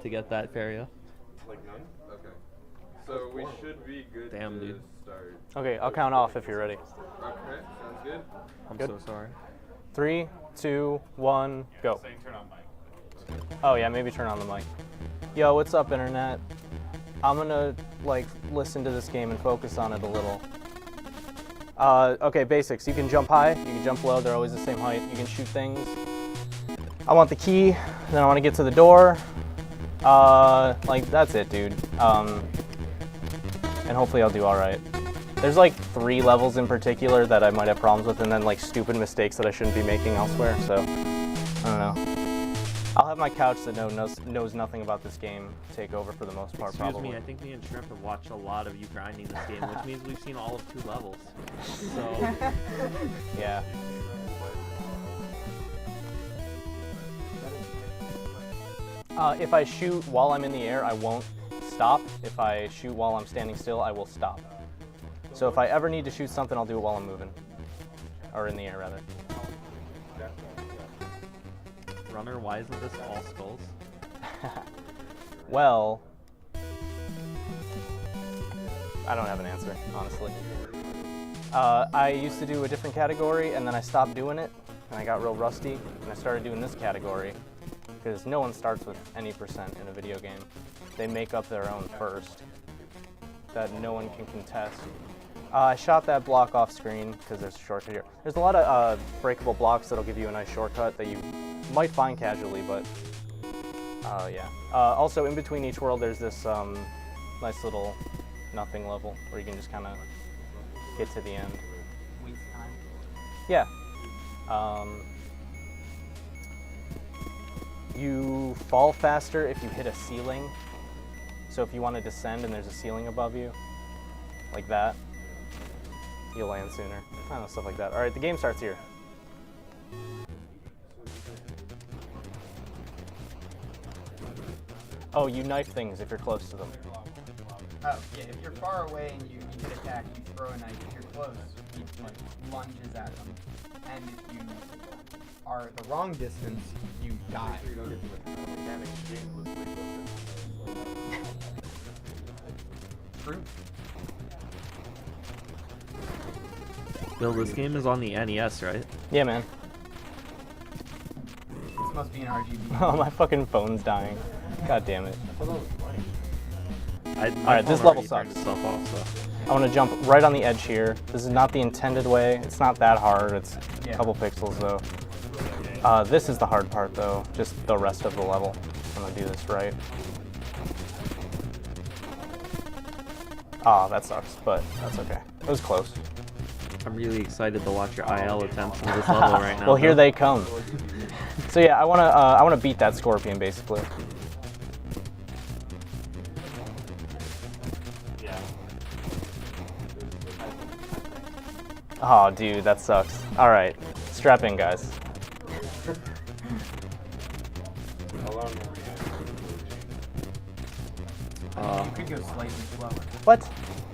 to get that Faria. Like none? Okay. So we should be good Damn, to dude. start. Okay, I'll count off if you're ready. Okay, sounds good. I'm Good. so sorry. 3, 2, 1, go. Oh yeah, maybe turn on the mic. Yo, what's up, internet? I'm gonna listen to this game and focus on it a little. Okay, basics. You can jump high, you can jump low. They're always the same height. You can shoot things. I want the key. Then I want to get to the door. That's it, dude. And hopefully I'll do all right. There's 3 levels in particular that I might have problems with, and then stupid mistakes that I shouldn't be making elsewhere. So I don't know. I'll have my couch that knows nothing about this game take over for the most part. Excuse probably. me, I think me and Shrimp have watched a lot of you grinding this game, which means we've seen all of 2 levels. So Yeah. If I shoot while I'm in the air, I won't stop. If I shoot while I'm standing still, I will stop. So if I ever need to shoot something, I'll do it while I'm moving. Or in the air, rather. Runner, why isn't this all skulls? Well, I don't have an answer, honestly. I used to do a different category, and then I stopped doing it, and I got real rusty, and I started doing this category, because no one starts with any percent in a video game. They make up their own first, that no one can contest. I shot that block off screen, because there's a shortcut here. There's a lot of breakable blocks that'll give you a nice shortcut that you might find casually, but yeah. Also, in between each world, there's this nice little nothing level where you can just kind of get to the end. Yeah. You fall faster if you hit a ceiling. So if you want to descend and there's a ceiling above you, like that, you'll land sooner. I don't know, stuff like that. All right, the game starts here. Oh, you knife things if you're close to them. Oh, yeah, if you're far away and you hit attack, you throw a knife. If you're close, he lunges at them. And if you are the wrong distance, you die. True. Bill, this game is on the NES, right? Yeah, man. This must be an RGB. Oh, my fucking phone's dying. God damn it. Alright, this level turned sucks. itself off, so. I want to jump right on the edge here. This is not the intended way. It's not that hard. It's a couple pixels, though. This is the hard part, though. Just the rest of the level. I'm going to do this right. Ah, that sucks, but that's okay. It was close. I'm really excited to watch your IL attempts in this level right now. Well, here they come. So yeah, I wanna beat that scorpion basically. Oh, dude, that sucks. All right, strap in, guys. You could go slightly slower. What?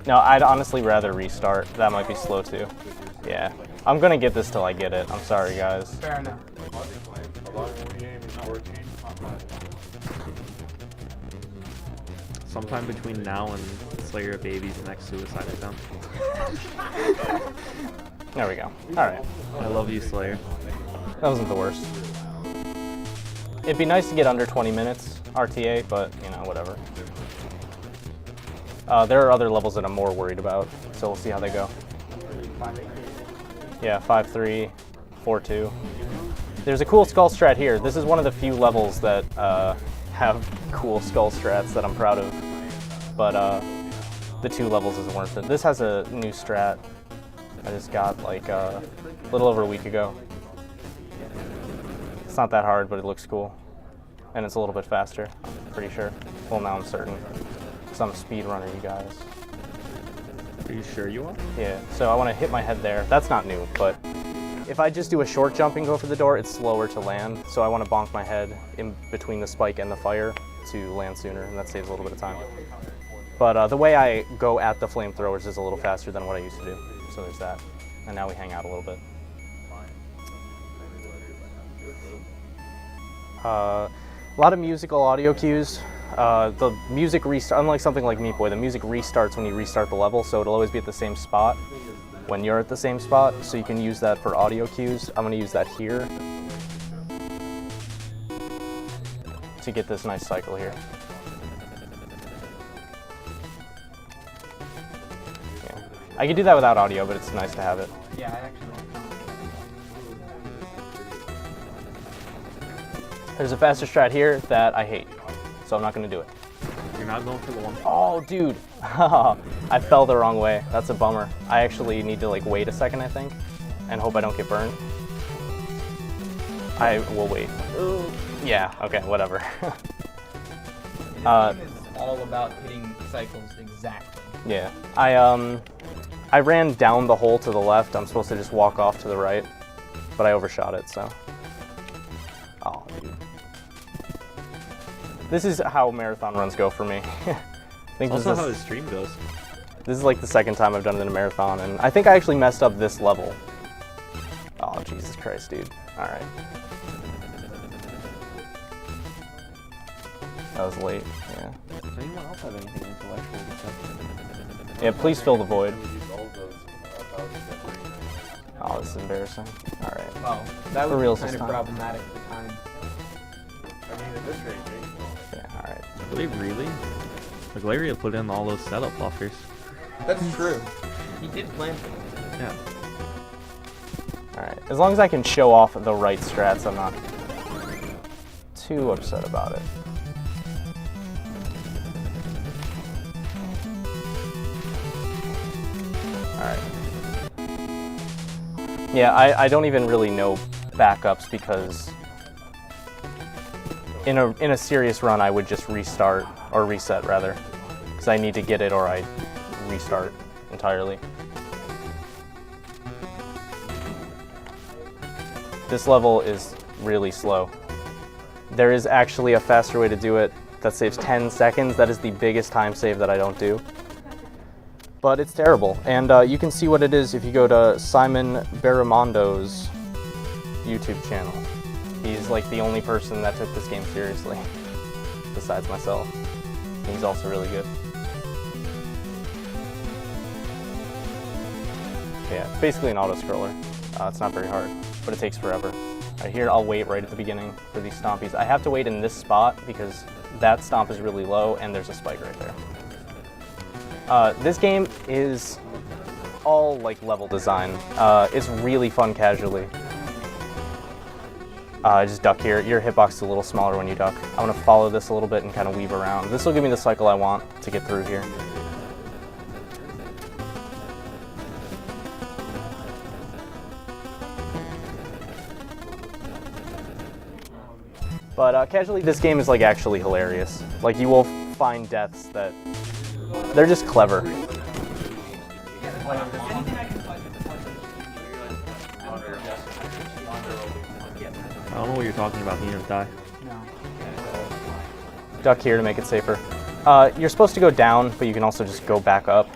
No, I'd honestly rather restart. That might be slow too. Yeah, I'm gonna get this till I get it. I'm sorry, guys. Fair enough. Sometime between now and Slayer of Baby's next suicide attempt. There we go. All right. I love you, Slayer. That wasn't the worst. It'd be nice to get under 20 minutes RTA, but you know, whatever. There are other levels that I'm more worried about, so we'll see how they go. Yeah, 5-3, 4-2. There's a cool skull strat here. This is one of the few levels that have cool skull strats that I'm proud of, but the 2 levels isn't worth it. This has a new strat I just got like a little over a week ago. It's not that hard, but it looks cool, and it's a little bit faster, I'm pretty sure. Well, now I'm certain. I'm a speedrunner, you guys. Are you sure you are? Yeah, so I want to hit my head there. That's not new, but if I just do a short jump and go for the door, it's slower to land. So I want to bonk my head in between the spike and the fire to land sooner, and that saves a little bit of time. But the way I go at the flamethrowers is a little faster than what I used to do. So there's that. And now we hang out a little bit. A lot of musical audio cues. The music restart, unlike something like Meat Boy, the music restarts when you restart the level, so it'll always be at the same spot when you're at the same spot, so you can use that for audio cues. I'm gonna use that here to get this nice cycle here. Yeah. I could do that without audio, but it's nice to have it. Yeah, I actually like that. There's a faster strat here that I hate, so I'm not gonna do it. You're not going for the one. Oh, dude. I fell the wrong way. That's a bummer. I actually need to like wait a second, I think, and hope I don't get burned. I will wait. Yeah, okay, whatever. This game is all about hitting cycles exactly. Yeah. I ran down the hole to the left. I'm supposed to just walk off to the right, but I overshot it, so. Oh, dude. This is how marathon runs go for me. I think It's this also how is, his stream goes. this is like the second time I've done it in a marathon, and I think I actually messed up this level. Oh, Jesus Christ, dude. All right. That was late, yeah. Does anyone else have anything intellectual to say? Yeah, please fill the void. We use all of those about that. Oh, this is embarrassing. All right. Well, that For was reals kind this of time. problematic at the time. I mean, at this rate, maybe. Yeah, all right. Wait, really? Like Larry put in all those setup buffers. That's true. He did plan for it. Yeah. All right. As long as I can show off the right strats, I'm not too upset about it. All right. Yeah, I don't even really know backups because in a serious run I would just restart or reset rather, because I need to get it or I restart entirely. This level is really slow. There is actually a faster way to do it that saves 10 seconds. That is the biggest time save that I don't do. But it's terrible. And you can see what it is if you go to Simon Barramondo's YouTube channel. He's like the only person that took this game seriously, besides myself. He's also really good. Yeah, it's basically an auto-scroller. It's not very hard, but it takes forever. Right here, I'll wait right at the beginning for these stompies. I have to wait in this spot because that stomp is really low and there's a spike right there. This game is all like level design. It's really fun casually. Just duck here. Your hitbox is a little smaller when you duck. I'm gonna follow this a little bit and kind of weave around. This will give me the cycle I want to get through here. But casually, this game is like actually hilarious. Like you will find deaths that they're just clever. I don't know what you're talking about. He didn't die. Duck here to make it safer. You're supposed to go down, but you can also just go back up.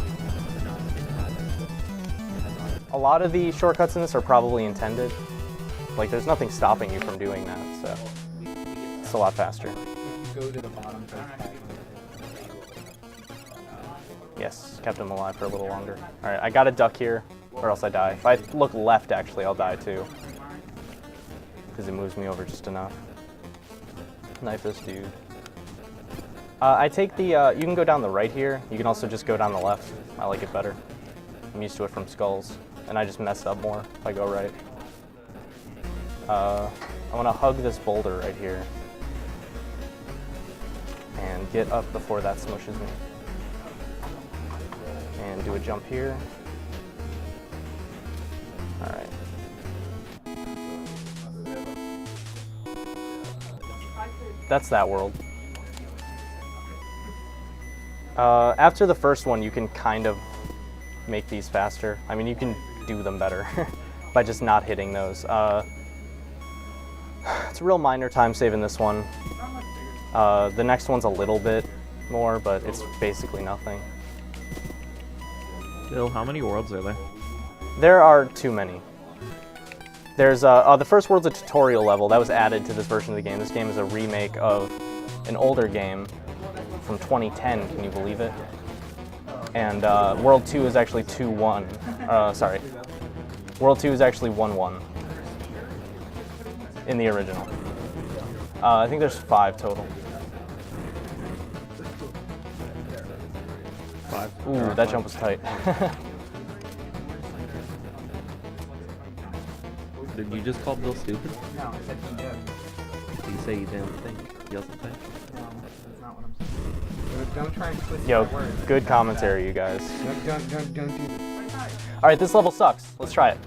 A lot of the shortcuts in this are probably intended. Like there's nothing stopping you from doing that, so it's a lot faster. Go to the bottom first. Yes, kept him alive for a little longer. All right, I got to duck here, or else I die. If I look left, actually, I'll die too, because it moves me over just enough. Knife this dude. I take the, you can go down the right here. You can also just go down the left. I like it better. I'm used to it from Skulls, and I just mess up more if I go right. I want to hug this boulder right here and get up before that smushes me. And do a jump here. All right. That's that world. After the first one, you can kind of make these faster. I mean, you can do them better by just not hitting those. It's a real minor time save in this one. The next one's a little bit more, but it's basically nothing. Bill, how many worlds are there? There are too many. There's the first world's a tutorial level that was added to this version of the game. This game is a remake of an older game from 2010. Can you believe it? And World 2 is actually 2-1. Sorry. World 2 is actually 1-1 in the original. I think there's 5 total. 5. Ooh, that jump was tight. Did you just call Bill stupid? No, I said he did. Did you say you didn't think? He doesn't think? No, that's not what I'm saying. Don't try and twist Yo, my words. good commentary, you guys. Don't do this. All right, this level sucks. Let's try it.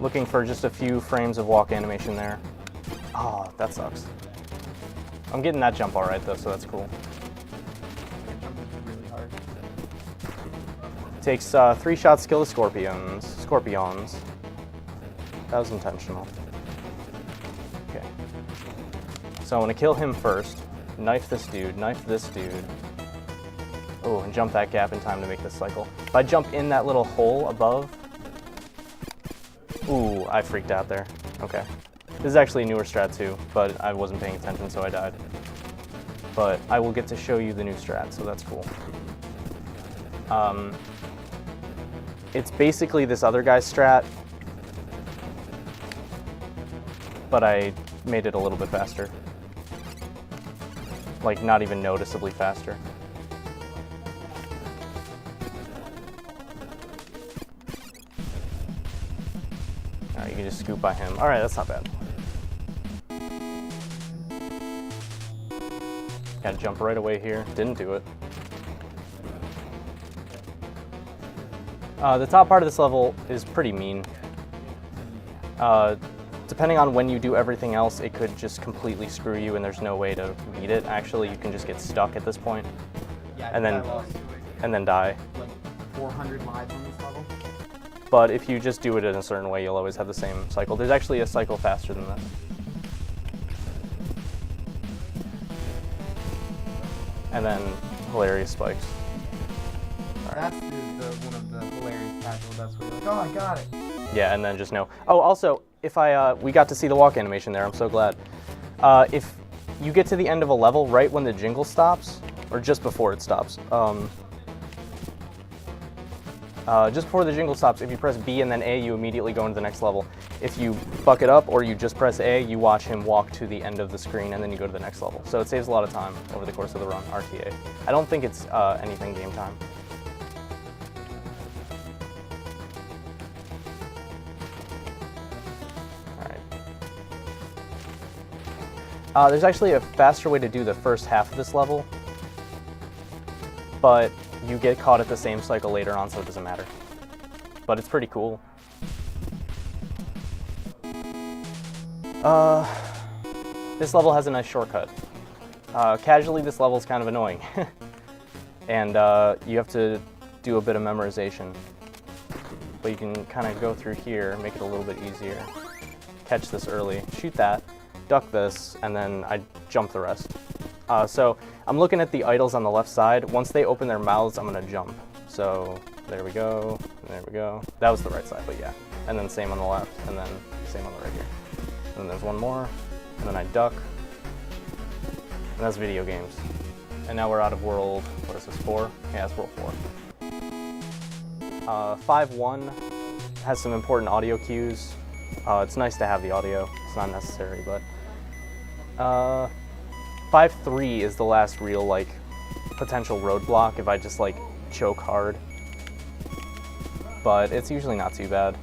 Looking for just a few frames of walk animation there. Oh, that sucks. I'm getting that jump all right though, so that's cool. That jump is really hard. Takes 3 shots to kill the scorpions. That was intentional. Okay. So I'm gonna kill him first. Knife this dude, knife this dude. Oh, and jump that gap in time to make this cycle. If I jump in that little hole above, ooh, I freaked out there. Okay. This is actually a newer strat too, but I wasn't paying attention, so I died. But I will get to show you the new strat, so that's cool. It's basically this other guy's strat, but I made it a little bit faster. Like, not even noticeably faster. Alright, you can just scoop by him. Alright, that's not bad. Gotta jump right away here. Didn't do it. The top part of this level is pretty mean. Depending on when you do everything else, it could just completely screw you and there's no way to beat it. Actually, you can just get stuck at this point Yeah, and I then lost die. like 400 lives on this level. But if you just do it in a certain way, you'll always have the same cycle. There's actually a cycle faster than this. And then hilarious spikes. That's the one of the hilarious casual deaths where you're like, oh, I got it. Yeah, and then just no. Oh, also, if we got to see the walk animation there, I'm so glad. If you get to the end of a level right when the jingle stops, or just before it stops, just before the jingle stops, if you press B and then A, you immediately go into the next level. If you fuck it up or you just press A, you watch him walk to the end of the screen and then you go to the next level. So it saves a lot of time over the course of the run, RTA. I don't think it's anything game time. There's actually a faster way to do the first half of this level, but you get caught at the same cycle later on, so it doesn't matter. But it's pretty cool. This level has a nice shortcut. Casually, this level is kind of annoying. And you have to do a bit of memorization. But you can kind of go through here, make it a little bit easier. Catch this early, shoot that, duck this, and then I jump the rest. So I'm looking at the idols on the left side. Once they open their mouths, I'm gonna jump. So there we go, there we go. That was the right side, but yeah. And then same on the left, and then same on the right here. And then there's one more, and then I duck. And that's video games. And now we're out of world, what is this, 4? Yeah, it's world 4. 5-1 has some important audio cues. It's nice to have the audio, it's not necessary, but 5-3 is the last real, like, potential roadblock if I just, like, choke hard. But it's usually not too bad.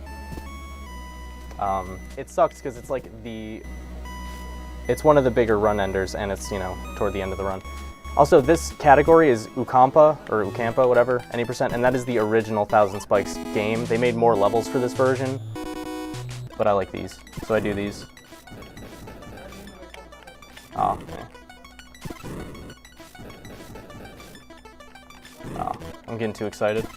It sucks because it's, like, it's one of the bigger run enders, and it's, you know, toward the end of the run. Also, this category is Ukampa, or Ukampa, whatever, any percent, and that is the original Thousand Spikes game. They made more levels for this version, but I like these, so I do these. Oh, man. Oh, I'm getting too excited.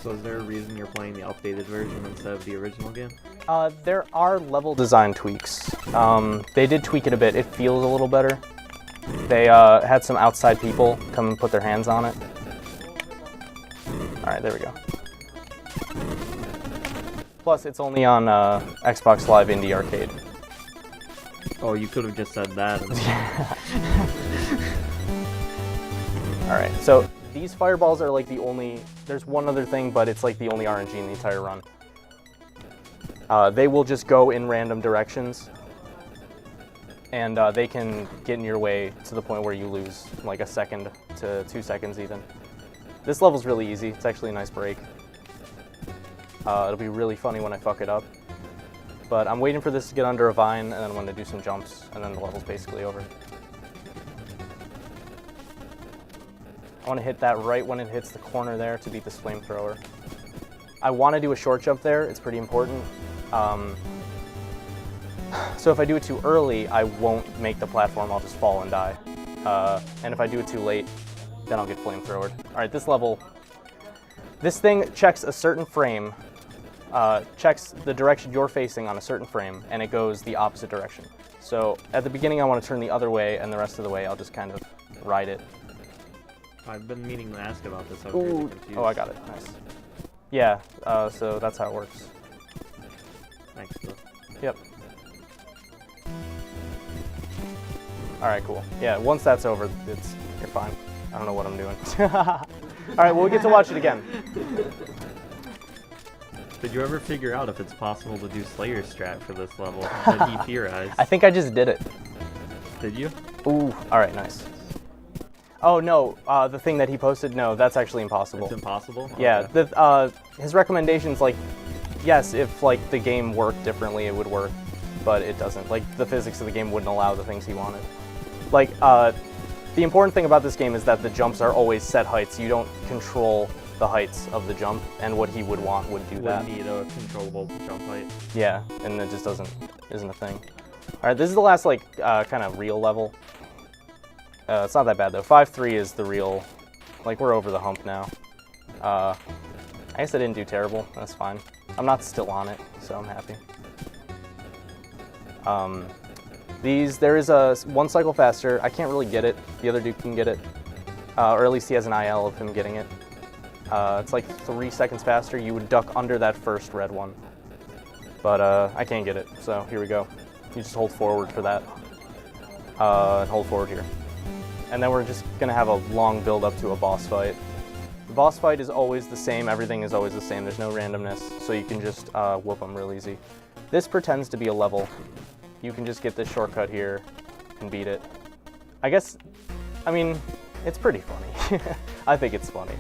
So is there a reason you're playing the updated version instead of the original game? There are level design tweaks. They did tweak it a bit. It feels a little better. They had some outside people come and put their hands on it. All right, there we go. Plus, it's only on Xbox Live Indie Arcade. Oh, you could have just said that. All right, so these fireballs are like the only, there's one other thing, but it's like the only RNG in the entire run. They will just go in random directions, and they can get in your way to the point where you lose like a second to 2 seconds even. This level's really easy. It's actually a nice break. It'll be really funny when I fuck it up. But I'm waiting for this to get under a vine, and then I'm going to do some jumps, and then the level's basically over. I want to hit that right when it hits the corner there to beat this flamethrower. I want to do a short jump there. It's pretty important. So if I do it too early, I won't make the platform. I'll just fall and die. And if I do it too late, then I'll get flamethrowered. All right, this level, this thing checks a certain frame, checks the direction you're facing on a certain frame, and it goes the opposite direction. So at the beginning, I want to turn the other way, and the rest of the way, I'll just kind of ride it. I've been meaning to ask about this. I'm Ooh. really confused. Oh, I got it. Nice. Yeah, so that's how it works. Thanks, Bill. Yep. All right, cool. Yeah, once that's over, you're fine. I don't know what I'm doing. All right, well, we get to watch it again. Did you ever figure out if it's possible to do Slayer strat for this level that he theorized? I think I just did it. Did you? Ooh, all right, nice. Oh, no, the thing that he posted, no, that's actually impossible. It's impossible? Yeah, Okay. his recommendations, like, yes, if, like, the game worked differently, it would work, but it doesn't. Like, the physics of the game wouldn't allow the things he wanted. Like, the important thing about this game is that the jumps are always set heights. You don't control the heights of the jump, and what he would want would do that. Would need a controllable jump height. Yeah, and it just isn't a thing. All right, this is the last, like, kind of real level. It's not that bad, though. 5-3 is the real, like, we're over the hump now. I guess I didn't do terrible. That's fine. I'm not still on it, so I'm happy. There is a one cycle faster. I can't really get it. The other dude can get it, or at least he has an IL of him getting it. It's like 3 seconds faster. You would duck under that first red one, but I can't get it. So here we go. You just hold forward for that, and hold forward here, and then we're just gonna have a long build up to a boss fight. The boss fight is always the same. Everything is always the same. There's no randomness, so you can just whoop them real easy. This pretends to be a level. You can just get this shortcut here and beat it. I mean, it's pretty funny. I think it's funny.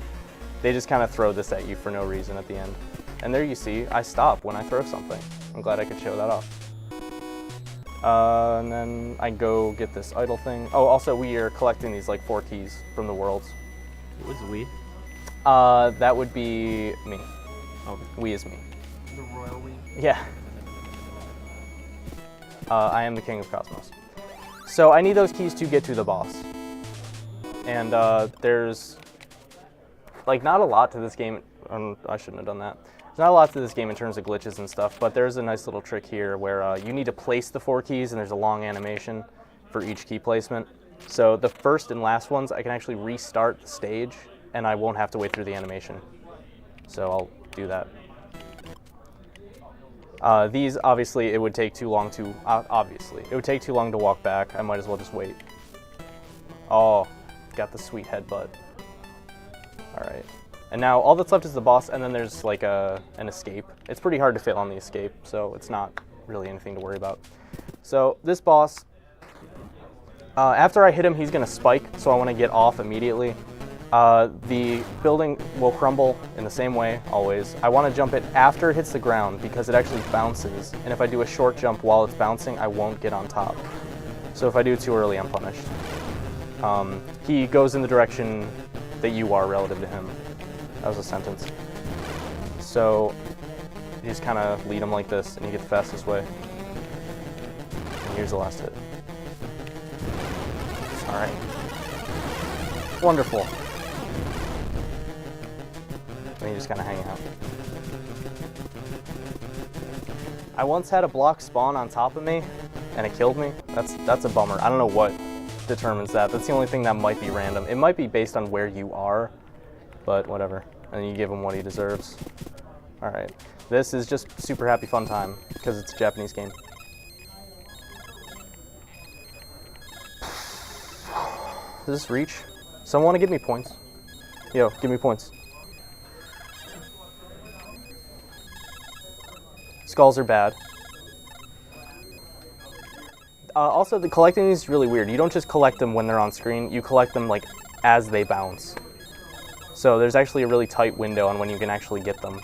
They just kind of throw this at you for no reason at the end. And there you see, I stop when I throw something. I'm glad I could show that off. And then I go get this idle thing. Oh, also we are collecting these like 4 keys from the worlds. What's we? That would be me. Okay. We is me. The royal we. Yeah. I am the king of Cosmos. So I need those keys to get to the boss. And there's like not a lot to this game. I shouldn't have done that. There's not a lot to this game in terms of glitches and stuff, but there's a nice little trick here where you need to place the 4 keys, and there's a long animation for each key placement. So the first and last ones, I can actually restart the stage, and I won't have to wait through the animation. So I'll do that. These, obviously, it would take too long to, it would take too long to walk back. I might as well just wait. Oh, got the sweet headbutt. All right. And now all that's left is the boss, and then there's like an escape. It's pretty hard to fit on the escape, so it's not really anything to worry about. So this boss, after I hit him, he's gonna spike, so I wanna get off immediately. The building will crumble in the same way, always. I want to jump it after it hits the ground because it actually bounces, and if I do a short jump while it's bouncing, I won't get on top. So if I do it too early, I'm punished. He goes in the direction that you are relative to him. That was a sentence. So you just kind of lead him like this, and you get the fastest way. And here's the last hit. All right. Wonderful. And you just kind of hang out. I once had a block spawn on top of me, and it killed me. That's a bummer. I don't know what determines that. That's the only thing that might be random. It might be based on where you are, but whatever. And you give him what he deserves. All right. This is just super happy fun time because it's a Japanese game. Does this reach? Someone want to give me points? Yo, give me points. Skulls are bad. Also, the collecting these is really weird. You don't just collect them when they're on screen. You collect them like as they bounce. So there's actually a really tight window on when you can actually get them.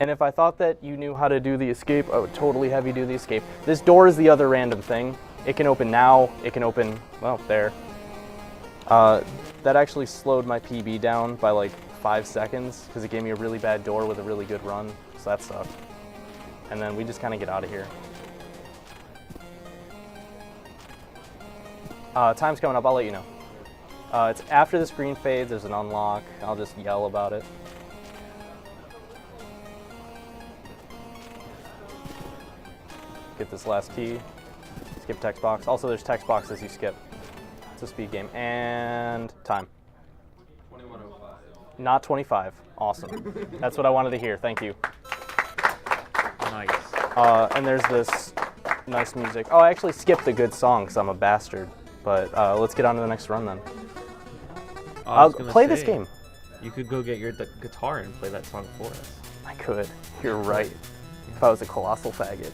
And if I thought that you knew how to do the escape, I would totally have you do the escape. This door is the other random thing. It can open now. It can open, well, there. That actually slowed my PB down by like 5 seconds because it gave me a really bad door with a really good run. So that sucked. And then we just kind of get out of here. Time's coming up, I'll let you know. It's after the screen fades, there's an unlock. I'll just yell about it. Get this last key. Skip text box. Also, there's text boxes you skip. It's a speed game. And time. 21:05. Not 25. Awesome. That's what I wanted to hear. Thank you. Nice. And there's this nice music. Oh, I actually skipped a good song because I'm a bastard. But let's get on to the next run then. I was gonna play this say, game. You could go get your guitar and play that song for us. I could. You're right. If I was a colossal faggot.